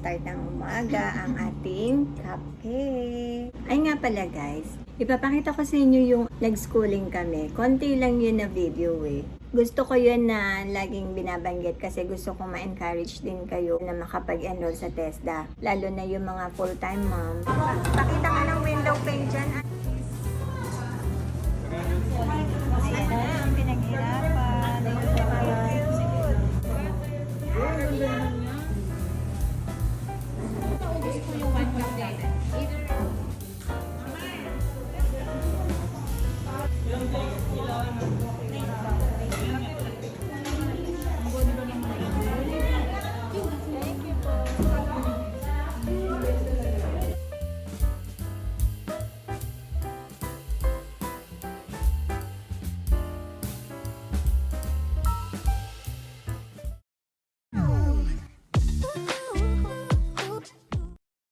start ng umaga ang ating kape. Ay nga pala guys, ipapakita ko sa inyo yung nag-schooling kami. Konti lang yun na video eh. Gusto ko yun na laging binabanggit kasi gusto ko ma-encourage din kayo na makapag-enroll sa TESDA. Lalo na yung mga full-time mom. Pakita ka ng window pane dyan.